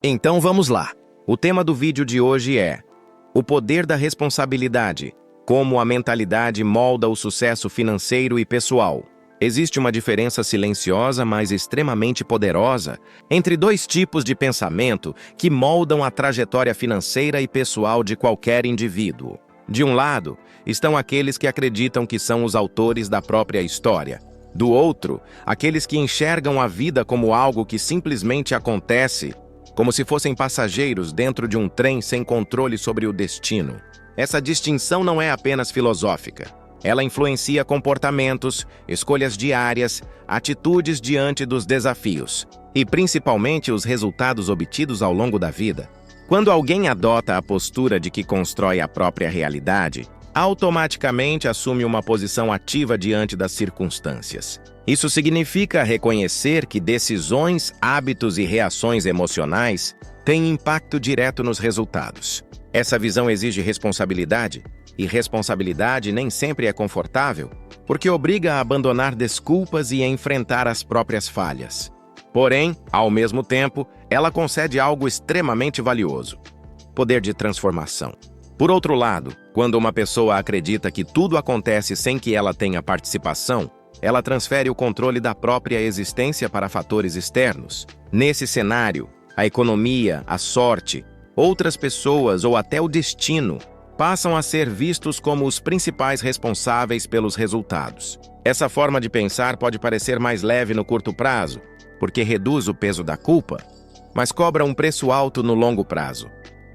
Então vamos lá. O tema do vídeo de hoje é o poder da responsabilidade, como a mentalidade molda o sucesso financeiro e pessoal. Existe uma diferença silenciosa, mas extremamente poderosa, entre dois tipos de pensamento que moldam a trajetória financeira e pessoal de qualquer indivíduo. De um lado, estão aqueles que acreditam que são os autores da própria história. Do outro, aqueles que enxergam a vida como algo que simplesmente acontece, como se fossem passageiros dentro de um trem sem controle sobre o destino. Essa distinção não é apenas filosófica. Ela influencia comportamentos, escolhas diárias, atitudes diante dos desafios e, principalmente, os resultados obtidos ao longo da vida. Quando alguém adota a postura de que constrói a própria realidade, automaticamente assume uma posição ativa diante das circunstâncias. Isso significa reconhecer que decisões, hábitos e reações emocionais têm impacto direto nos resultados. Essa visão exige responsabilidade, e responsabilidade nem sempre é confortável, porque obriga a abandonar desculpas e a enfrentar as próprias falhas. Porém, ao mesmo tempo, ela concede algo extremamente valioso: poder de transformação. Por outro lado, quando uma pessoa acredita que tudo acontece sem que ela tenha participação, ela transfere o controle da própria existência para fatores externos. Nesse cenário, a economia, a sorte, outras pessoas ou até o destino passam a ser vistos como os principais responsáveis pelos resultados. Essa forma de pensar pode parecer mais leve no curto prazo, porque reduz o peso da culpa, mas cobra um preço alto no longo prazo: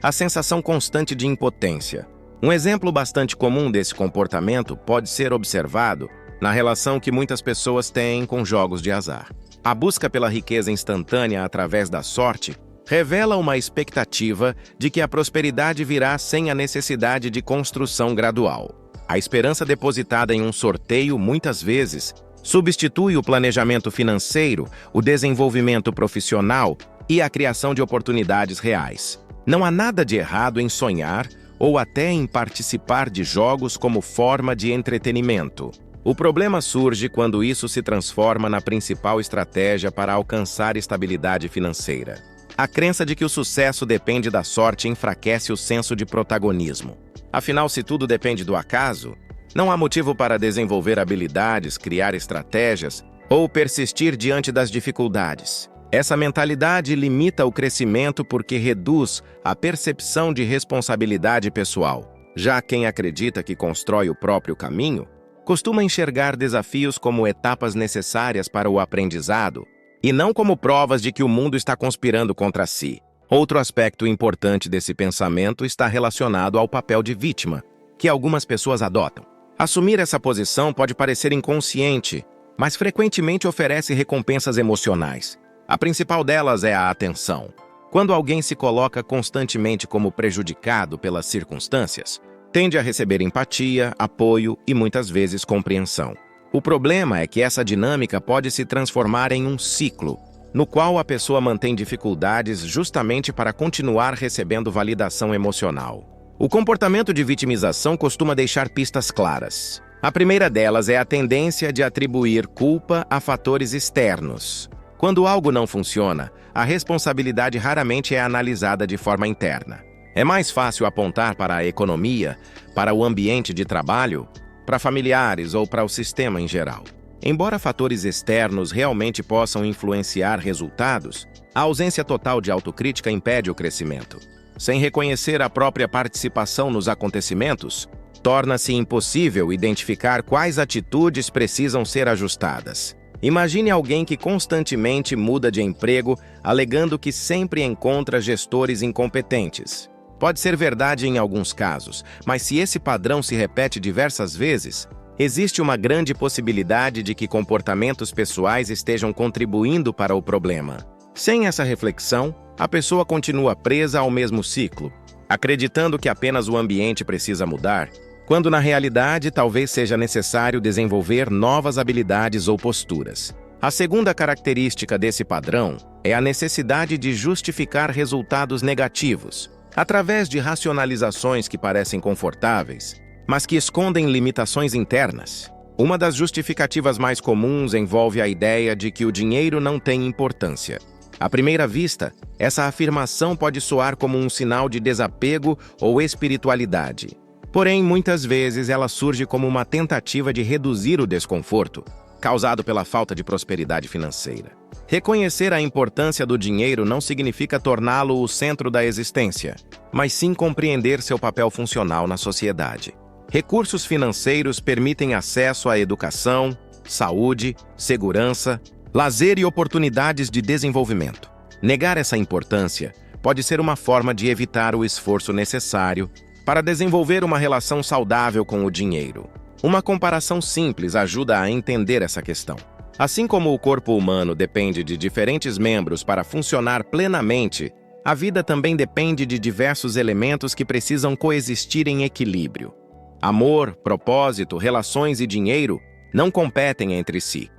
a sensação constante de impotência. Um exemplo bastante comum desse comportamento pode ser observado na relação que muitas pessoas têm com jogos de azar. A busca pela riqueza instantânea através da sorte revela uma expectativa de que a prosperidade virá sem a necessidade de construção gradual. A esperança depositada em um sorteio, muitas vezes, substitui o planejamento financeiro, o desenvolvimento profissional e a criação de oportunidades reais. Não há nada de errado em sonhar ou até em participar de jogos como forma de entretenimento. O problema surge quando isso se transforma na principal estratégia para alcançar estabilidade financeira. A crença de que o sucesso depende da sorte enfraquece o senso de protagonismo. Afinal, se tudo depende do acaso, não há motivo para desenvolver habilidades, criar estratégias ou persistir diante das dificuldades. Essa mentalidade limita o crescimento porque reduz a percepção de responsabilidade pessoal. Já quem acredita que constrói o próprio caminho, costuma enxergar desafios como etapas necessárias para o aprendizado e não como provas de que o mundo está conspirando contra si. Outro aspecto importante desse pensamento está relacionado ao papel de vítima, que algumas pessoas adotam. Assumir essa posição pode parecer inconsciente, mas frequentemente oferece recompensas emocionais. A principal delas é a atenção. Quando alguém se coloca constantemente como prejudicado pelas circunstâncias, tende a receber empatia, apoio e muitas vezes compreensão. O problema é que essa dinâmica pode se transformar em um ciclo, no qual a pessoa mantém dificuldades justamente para continuar recebendo validação emocional. O comportamento de vitimização costuma deixar pistas claras. A primeira delas é a tendência de atribuir culpa a fatores externos. Quando algo não funciona, a responsabilidade raramente é analisada de forma interna. É mais fácil apontar para a economia, para o ambiente de trabalho, para familiares ou para o sistema em geral. Embora fatores externos realmente possam influenciar resultados, a ausência total de autocrítica impede o crescimento. Sem reconhecer a própria participação nos acontecimentos, torna-se impossível identificar quais atitudes precisam ser ajustadas. Imagine alguém que constantemente muda de emprego, alegando que sempre encontra gestores incompetentes. Pode ser verdade em alguns casos, mas se esse padrão se repete diversas vezes, existe uma grande possibilidade de que comportamentos pessoais estejam contribuindo para o problema. Sem essa reflexão, a pessoa continua presa ao mesmo ciclo, acreditando que apenas o ambiente precisa mudar, quando na realidade talvez seja necessário desenvolver novas habilidades ou posturas. A segunda característica desse padrão é a necessidade de justificar resultados negativos, através de racionalizações que parecem confortáveis, mas que escondem limitações internas. Uma das justificativas mais comuns envolve a ideia de que o dinheiro não tem importância. À primeira vista, essa afirmação pode soar como um sinal de desapego ou espiritualidade. Porém, muitas vezes ela surge como uma tentativa de reduzir o desconforto causado pela falta de prosperidade financeira. Reconhecer a importância do dinheiro não significa torná-lo o centro da existência, mas sim compreender seu papel funcional na sociedade. Recursos financeiros permitem acesso à educação, saúde, segurança, lazer e oportunidades de desenvolvimento. Negar essa importância pode ser uma forma de evitar o esforço necessário para desenvolver uma relação saudável com o dinheiro. Uma comparação simples ajuda a entender essa questão. Assim como o corpo humano depende de diferentes membros para funcionar plenamente, a vida também depende de diversos elementos que precisam coexistir em equilíbrio. Amor, propósito, relações e dinheiro não competem entre si.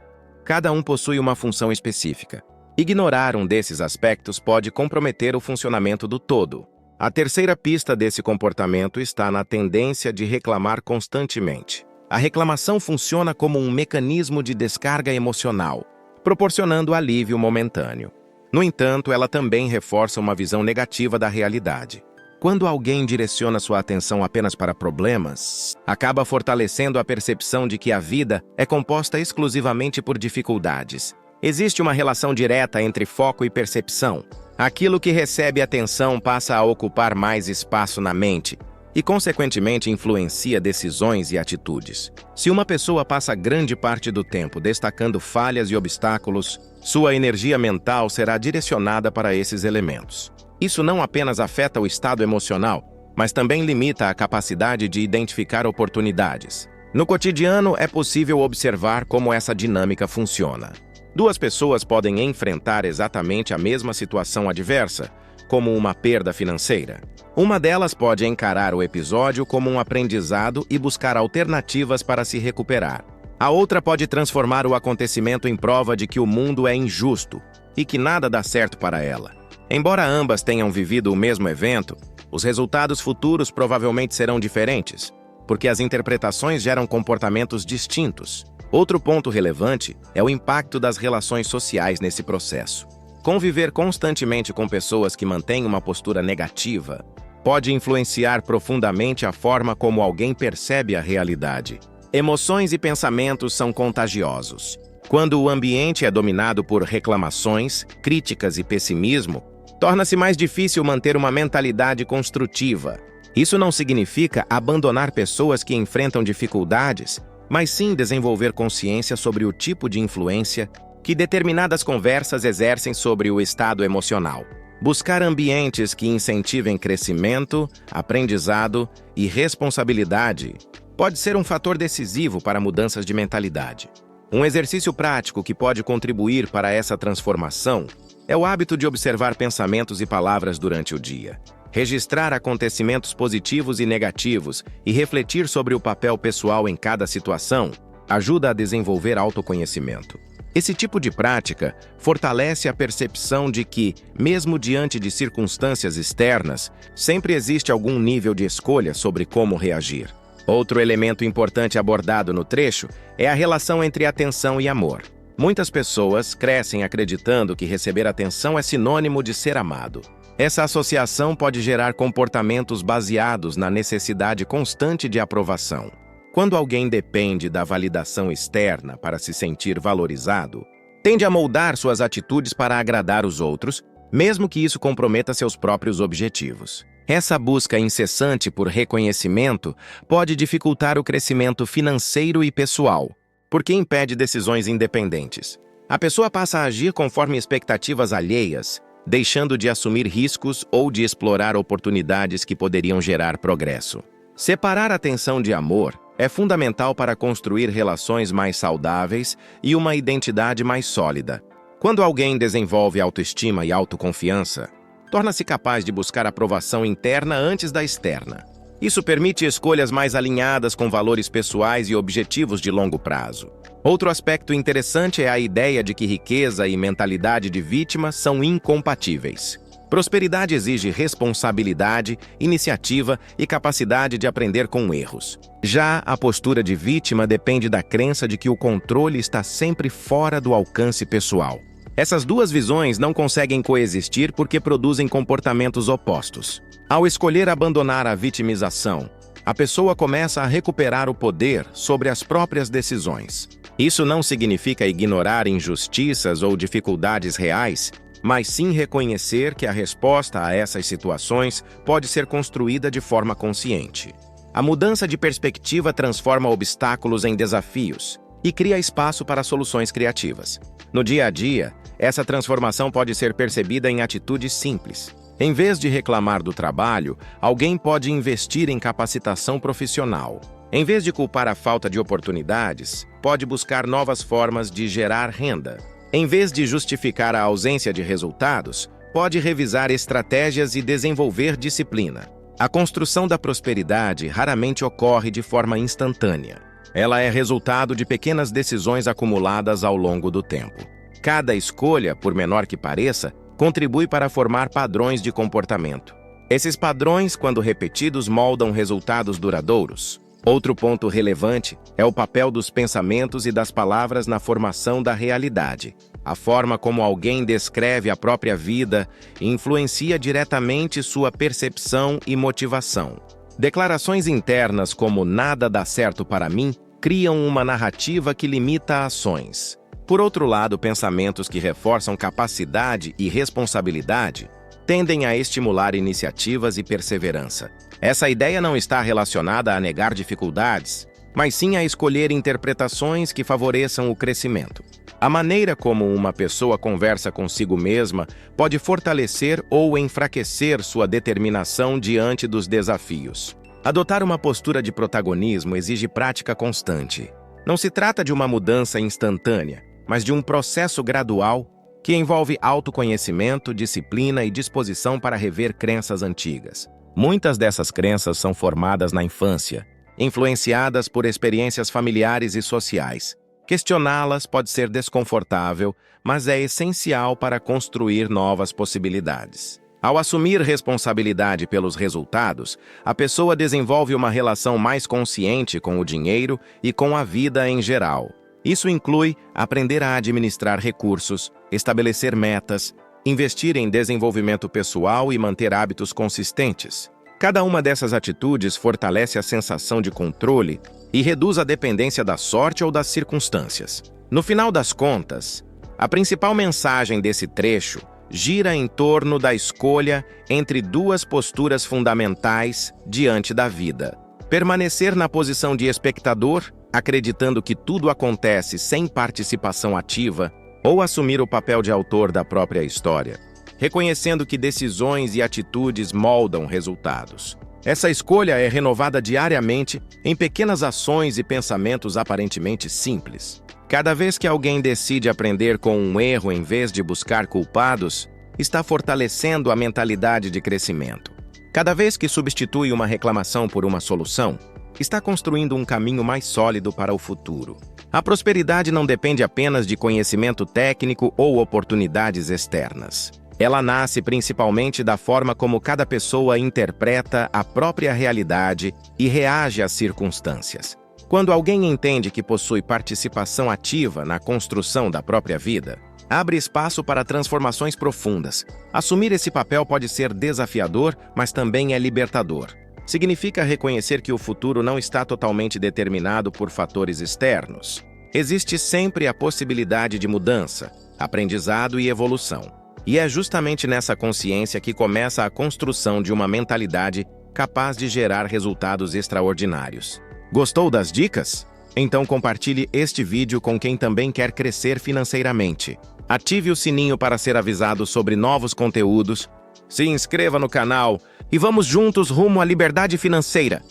Cada um possui uma função específica. Ignorar um desses aspectos pode comprometer o funcionamento do todo. A terceira pista desse comportamento está na tendência de reclamar constantemente. A reclamação funciona como um mecanismo de descarga emocional, proporcionando alívio momentâneo. No entanto, ela também reforça uma visão negativa da realidade. Quando alguém direciona sua atenção apenas para problemas, acaba fortalecendo a percepção de que a vida é composta exclusivamente por dificuldades. Existe uma relação direta entre foco e percepção. Aquilo que recebe atenção passa a ocupar mais espaço na mente e, consequentemente, influencia decisões e atitudes. Se uma pessoa passa grande parte do tempo destacando falhas e obstáculos, sua energia mental será direcionada para esses elementos. Isso não apenas afeta o estado emocional, mas também limita a capacidade de identificar oportunidades. No cotidiano, é possível observar como essa dinâmica funciona. Duas pessoas podem enfrentar exatamente a mesma situação adversa, como uma perda financeira. Uma delas pode encarar o episódio como um aprendizado e buscar alternativas para se recuperar. A outra pode transformar o acontecimento em prova de que o mundo é injusto e que nada dá certo para ela. Embora ambas tenham vivido o mesmo evento, os resultados futuros provavelmente serão diferentes, porque as interpretações geram comportamentos distintos. Outro ponto relevante é o impacto das relações sociais nesse processo. Conviver constantemente com pessoas que mantêm uma postura negativa pode influenciar profundamente a forma como alguém percebe a realidade. Emoções e pensamentos são contagiosos. Quando o ambiente é dominado por reclamações, críticas e pessimismo, torna-se mais difícil manter uma mentalidade construtiva. Isso não significa abandonar pessoas que enfrentam dificuldades, mas sim desenvolver consciência sobre o tipo de influência que determinadas conversas exercem sobre o estado emocional. Buscar ambientes que incentivem crescimento, aprendizado e responsabilidade pode ser um fator decisivo para mudanças de mentalidade. Um exercício prático que pode contribuir para essa transformação é o hábito de observar pensamentos e palavras durante o dia. Registrar acontecimentos positivos e negativos e refletir sobre o papel pessoal em cada situação ajuda a desenvolver autoconhecimento. Esse tipo de prática fortalece a percepção de que, mesmo diante de circunstâncias externas, sempre existe algum nível de escolha sobre como reagir. Outro elemento importante abordado no trecho é a relação entre atenção e amor. Muitas pessoas crescem acreditando que receber atenção é sinônimo de ser amado. Essa associação pode gerar comportamentos baseados na necessidade constante de aprovação. Quando alguém depende da validação externa para se sentir valorizado, tende a moldar suas atitudes para agradar os outros, mesmo que isso comprometa seus próprios objetivos. Essa busca incessante por reconhecimento pode dificultar o crescimento financeiro e pessoal, porque impede decisões independentes. A pessoa passa a agir conforme expectativas alheias, deixando de assumir riscos ou de explorar oportunidades que poderiam gerar progresso. Separar atenção de amor é fundamental para construir relações mais saudáveis e uma identidade mais sólida. Quando alguém desenvolve autoestima e autoconfiança, torna-se capaz de buscar aprovação interna antes da externa. Isso permite escolhas mais alinhadas com valores pessoais e objetivos de longo prazo. Outro aspecto interessante é a ideia de que riqueza e mentalidade de vítima são incompatíveis. Prosperidade exige responsabilidade, iniciativa e capacidade de aprender com erros. Já a postura de vítima depende da crença de que o controle está sempre fora do alcance pessoal. Essas duas visões não conseguem coexistir porque produzem comportamentos opostos. Ao escolher abandonar a vitimização, a pessoa começa a recuperar o poder sobre as próprias decisões. Isso não significa ignorar injustiças ou dificuldades reais, mas sim reconhecer que a resposta a essas situações pode ser construída de forma consciente. A mudança de perspectiva transforma obstáculos em desafios e cria espaço para soluções criativas. No dia a dia, essa transformação pode ser percebida em atitudes simples. Em vez de reclamar do trabalho, alguém pode investir em capacitação profissional. Em vez de culpar a falta de oportunidades, pode buscar novas formas de gerar renda. Em vez de justificar a ausência de resultados, pode revisar estratégias e desenvolver disciplina. A construção da prosperidade raramente ocorre de forma instantânea. Ela é resultado de pequenas decisões acumuladas ao longo do tempo. Cada escolha, por menor que pareça, contribui para formar padrões de comportamento. Esses padrões, quando repetidos, moldam resultados duradouros. Outro ponto relevante é o papel dos pensamentos e das palavras na formação da realidade. A forma como alguém descreve a própria vida influencia diretamente sua percepção e motivação. Declarações internas como "nada dá certo para mim" criam uma narrativa que limita ações. Por outro lado, pensamentos que reforçam capacidade e responsabilidade tendem a estimular iniciativas e perseverança. Essa ideia não está relacionada a negar dificuldades, mas sim a escolher interpretações que favoreçam o crescimento. A maneira como uma pessoa conversa consigo mesma pode fortalecer ou enfraquecer sua determinação diante dos desafios. Adotar uma postura de protagonismo exige prática constante. Não se trata de uma mudança instantânea, mas de um processo gradual que envolve autoconhecimento, disciplina e disposição para rever crenças antigas. Muitas dessas crenças são formadas na infância, influenciadas por experiências familiares e sociais. Questioná-las pode ser desconfortável, mas é essencial para construir novas possibilidades. Ao assumir responsabilidade pelos resultados, a pessoa desenvolve uma relação mais consciente com o dinheiro e com a vida em geral. Isso inclui aprender a administrar recursos, estabelecer metas, investir em desenvolvimento pessoal e manter hábitos consistentes. Cada uma dessas atitudes fortalece a sensação de controle e reduz a dependência da sorte ou das circunstâncias. No final das contas, a principal mensagem desse trecho gira em torno da escolha entre duas posturas fundamentais diante da vida: permanecer na posição de espectador, acreditando que tudo acontece sem participação ativa, ou assumir o papel de autor da própria história, reconhecendo que decisões e atitudes moldam resultados. Essa escolha é renovada diariamente em pequenas ações e pensamentos aparentemente simples. Cada vez que alguém decide aprender com um erro em vez de buscar culpados, está fortalecendo a mentalidade de crescimento. Cada vez que substitui uma reclamação por uma solução, está construindo um caminho mais sólido para o futuro. A prosperidade não depende apenas de conhecimento técnico ou oportunidades externas. Ela nasce principalmente da forma como cada pessoa interpreta a própria realidade e reage às circunstâncias. Quando alguém entende que possui participação ativa na construção da própria vida, abre espaço para transformações profundas. Assumir esse papel pode ser desafiador, mas também é libertador. Significa reconhecer que o futuro não está totalmente determinado por fatores externos. Existe sempre a possibilidade de mudança, aprendizado e evolução. E é justamente nessa consciência que começa a construção de uma mentalidade capaz de gerar resultados extraordinários. Gostou das dicas? Então compartilhe este vídeo com quem também quer crescer financeiramente. Ative o sininho para ser avisado sobre novos conteúdos. Se inscreva no canal e vamos juntos rumo à liberdade financeira.